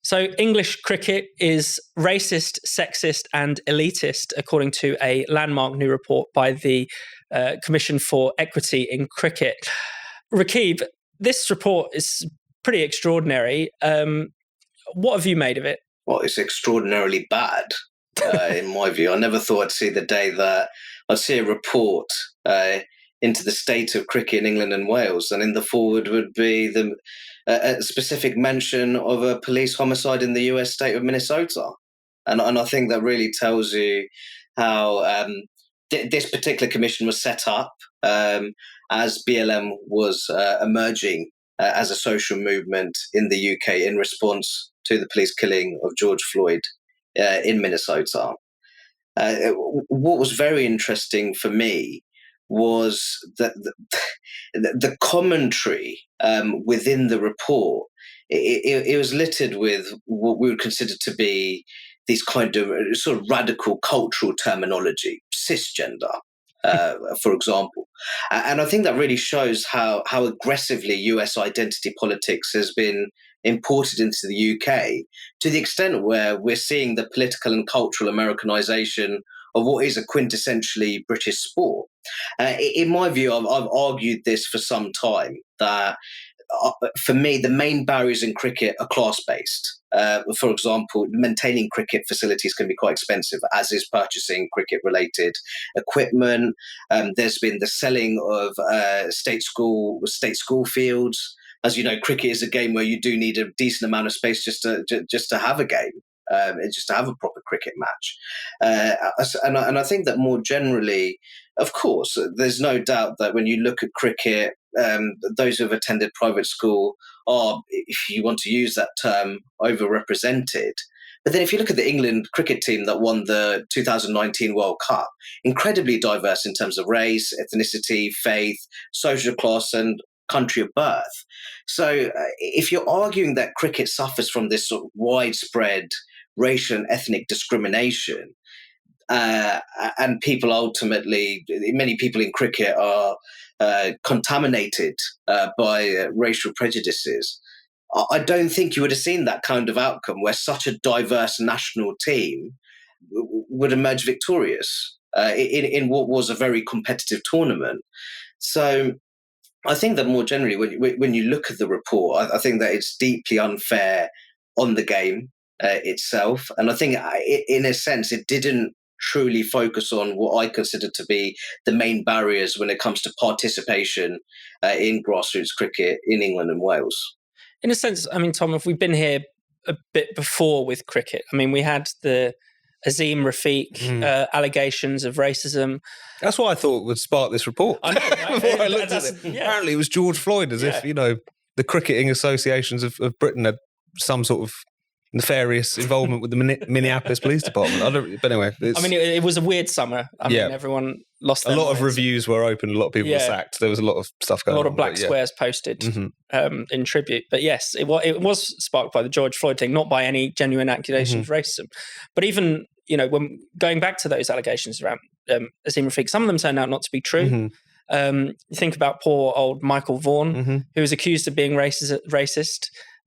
So English cricket is racist, sexist and elitist, according to a landmark new report by the Commission for Equity in Cricket. Rakib, this report is pretty extraordinary. What have you made of it? Well, it's extraordinarily bad, in my view. I never thought I'd see the day that I'd see a report into the state of cricket in England and Wales, and in the forward would be a specific mention of a police homicide in the US state of Minnesota. And I think that really tells you how this particular commission was set up as BLM was emerging as a social movement in the UK in response to the police killing of George Floyd in Minnesota. What was very interesting for me was that the commentary within the report, it was littered with what we would consider to be these kind of sort of radical cultural terminology, cisgender, for example. And I think that really shows how aggressively US identity politics has been imported into the UK, to the extent where we're seeing the political and cultural Americanization of what is a quintessentially British sport. In my view, I've argued this for some time, that for me, the main barriers in cricket are class-based. For example, maintaining cricket facilities can be quite expensive, as is purchasing cricket-related equipment. There's been the selling of state school fields. As you know, cricket is a game where you do need a decent amount of space just to have a game, and just to have a proper cricket match. And I think that more generally, of course, there's no doubt that when you look at cricket, those who have attended private school are, if you want to use that term, overrepresented. But then if you look at the England cricket team that won the 2019 World Cup, incredibly diverse in terms of race, ethnicity, faith, social class, and country of birth. So if you're arguing that cricket suffers from this sort of widespread racial and ethnic discrimination, and people ultimately, many people in cricket are contaminated by racial prejudices, I don't think you would have seen that kind of outcome where such a diverse national team would emerge victorious in what was a very competitive tournament. So I think that more generally, when you look at the report, I think that it's deeply unfair on the game itself. And I think in a sense, it didn't truly focus on what I consider to be the main barriers when it comes to participation in grassroots cricket in England and Wales. In a sense, I mean, Tom, if we've been here a bit before with cricket, I mean, we had the Azim Rafiq allegations of racism. That's what I thought would spark this report. I know, right? Before I looked at it. Yeah. Apparently it was George Floyd, as if, the cricketing associations of Britain had some sort of nefarious involvement with the Minneapolis Police Department. But anyway. I mean, it was a weird summer. I mean, everyone lost their minds. of reviews were open, a lot of people were sacked. There was a lot of stuff going on. A lot of black squares posted in tribute. But yes, it was sparked by the George Floyd thing, not by any genuine accusations of racism. But even, when going back to those allegations around Azim Rafiq, some of them turned out not to be true. You think about poor old Michael Vaughan, who was accused of being racist,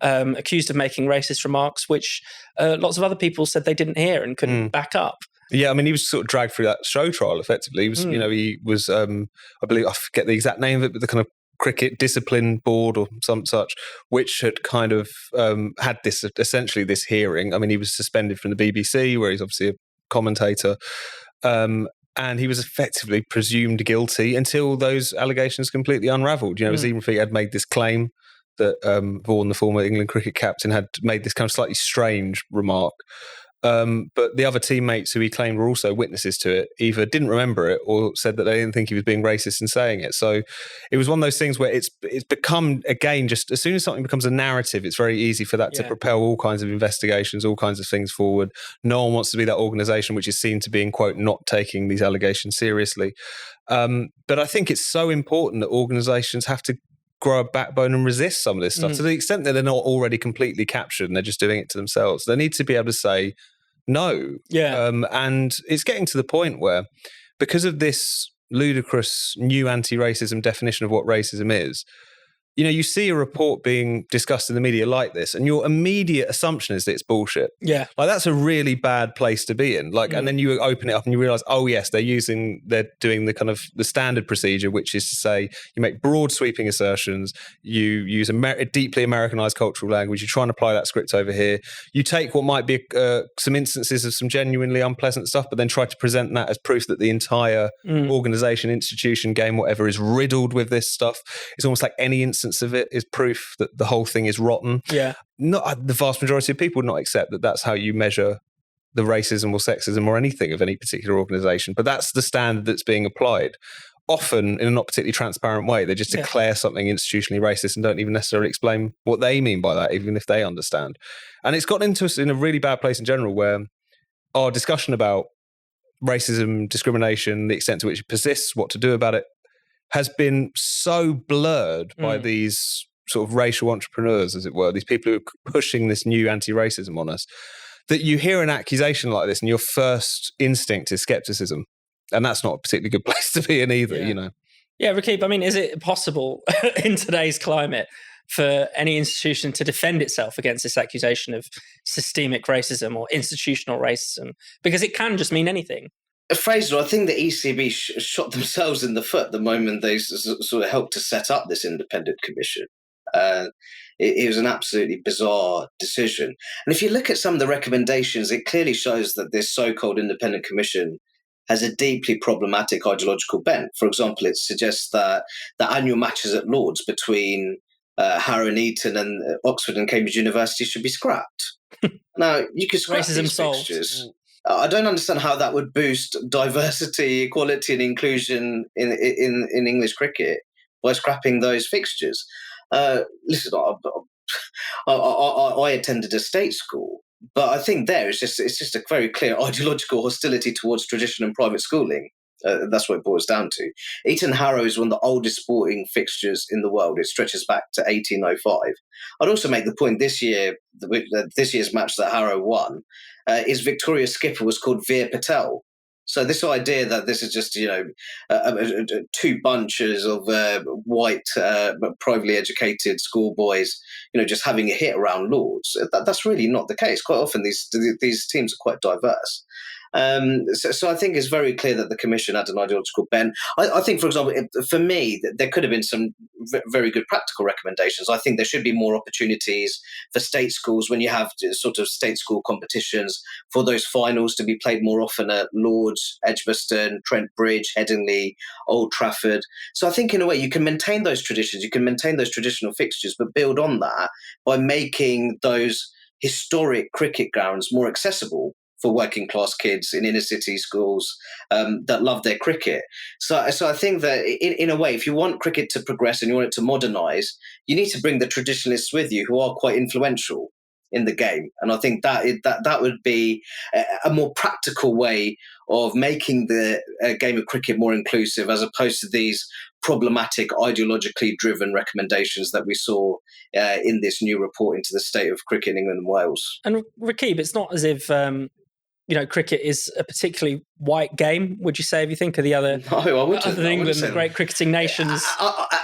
accused of making racist remarks, which lots of other people said they didn't hear and couldn't back up. Yeah, I mean, he was sort of dragged through that show trial, effectively. He was, he was, I believe, I forget the exact name of it, but the kind of cricket discipline board or some such, which had kind of had essentially this hearing. I mean, he was suspended from the BBC, where he's obviously a commentator, and he was effectively presumed guilty until those allegations completely unravelled. Azim Rafiq had made this claim that Vaughan, the former England cricket captain, had made this kind of slightly strange remark. But the other teammates who he claimed were also witnesses to it either didn't remember it or said that they didn't think he was being racist in saying it. So it was one of those things where it's become, again, just as soon as something becomes a narrative, it's very easy for that to propel all kinds of investigations, all kinds of things forward. No one wants to be that organisation which is seen to be, in quote, not taking these allegations seriously. But I think it's so important that organisations have to grow a backbone and resist some of this stuff to the extent that they're not already completely captured and they're just doing it to themselves. They need to be able to say no. And it's getting to the point where, because of this ludicrous new anti-racism definition of what racism is, you see a report being discussed in the media like this, and your immediate assumption is that it's bullshit. Yeah. Like, that's a really bad place to be in. Like, and then you open it up and you realize, oh yes, they're doing the kind of the standard procedure, which is to say you make broad sweeping assertions, you use a deeply Americanized cultural language, you try and apply that script over here, you take what might be some instances of some genuinely unpleasant stuff, but then try to present that as proof that the entire organization, institution, game, whatever, is riddled with this stuff. It's almost like any instance of it is proof that the whole thing is rotten. Yeah. Not the vast majority of people would not accept that that's how you measure the racism or sexism or anything of any particular organization, but that's the standard that's being applied. Often in a not particularly transparent way. They just declare something institutionally racist and don't even necessarily explain what they mean by that, even if they understand. And it's gotten into us in a really bad place in general, where our discussion about racism, discrimination, the extent to which it persists, what to do about it, has been so blurred by these sort of racial entrepreneurs, as it were, these people who are pushing this new anti-racism on us, that you hear an accusation like this and your first instinct is skepticism. And that's not a particularly good place to be in either, Yeah, Rakib, I mean, is it possible in today's climate for any institution to defend itself against this accusation of systemic racism or institutional racism? Because it can just mean anything. Fraser, I think the ECB shot themselves in the foot the moment they sort of helped to set up this independent commission. It was an absolutely bizarre decision. And if you look at some of the recommendations, it clearly shows that this so-called independent commission has a deeply problematic ideological bent. For example, it suggests that the annual matches at Lord's between Harrow and Eton and Oxford and Cambridge University should be scrapped. Now, you could scrap Racism these solved. fixtures. I don't understand how that would boost diversity, equality, and inclusion in English cricket by scrapping those fixtures. Listen, I attended a state school, but I think it's just a very clear ideological hostility towards tradition and private schooling. That's what it boils down to. Eton Harrow is one of the oldest sporting fixtures in the world. It stretches back to 1805. I'd also make the point this year's match that Harrow won, his Victoria skipper was called Veer Patel. So this idea that this is just, two bunches of white, privately educated schoolboys, just having a hit around Lord's, that's really not the case. Quite often these teams are quite diverse. So I think it's very clear that the Commission had an ideological bent. I think, for example, for me, there could have been some very good practical recommendations. I think there should be more opportunities for state schools when you have sort of state school competitions for those finals to be played more often at Lord's, Edgbaston, Trent Bridge, Headingley, Old Trafford. So I think in a way you can maintain those traditions, you can maintain those traditional fixtures, but build on that by making those historic cricket grounds more accessible for working class kids in inner city schools that love their cricket. So I think that in a way, if you want cricket to progress and you want it to modernise, you need to bring the traditionalists with you who are quite influential in the game. And I think that would be a more practical way of making the game of cricket more inclusive, as opposed to these problematic, ideologically driven recommendations that we saw in this new report into the state of cricket in England and Wales. And Rakib, it's not as if cricket is a particularly white game, would you say, if you think of the other, other than England, the great cricketing nations?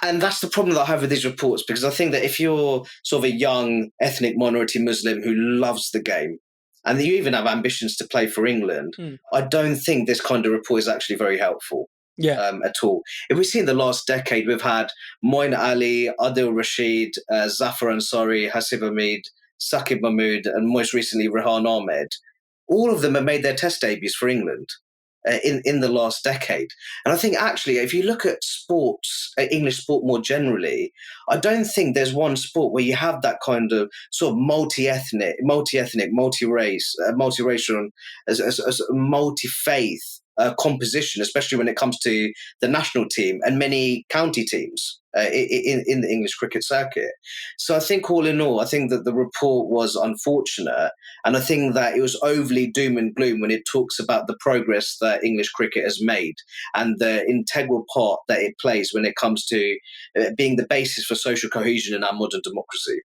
And that's the problem that I have with these reports, because I think that if you're sort of a young ethnic minority Muslim who loves the game, and you even have ambitions to play for England, I don't think this kind of report is actually very helpful. At all. If we see in the last decade, we've had Moin Ali, Adil Rashid, Zafar Ansari, Hasib Hamid, Saqib Mahmood, and most recently Rehan Ahmed. All of them have made their test debuts for England in the last decade. And I think actually, if you look at sports, English sport more generally, I don't think there's one sport where you have that kind of sort of multi-ethnic, multi-race, multiracial, as multi-faith composition, especially when it comes to the national team and many county teams in the English cricket circuit. So I think all in all, I think that the report was unfortunate, and I think that it was overly doom and gloom when it talks about the progress that English cricket has made and the integral part that it plays when it comes to being the basis for social cohesion in our modern democracy.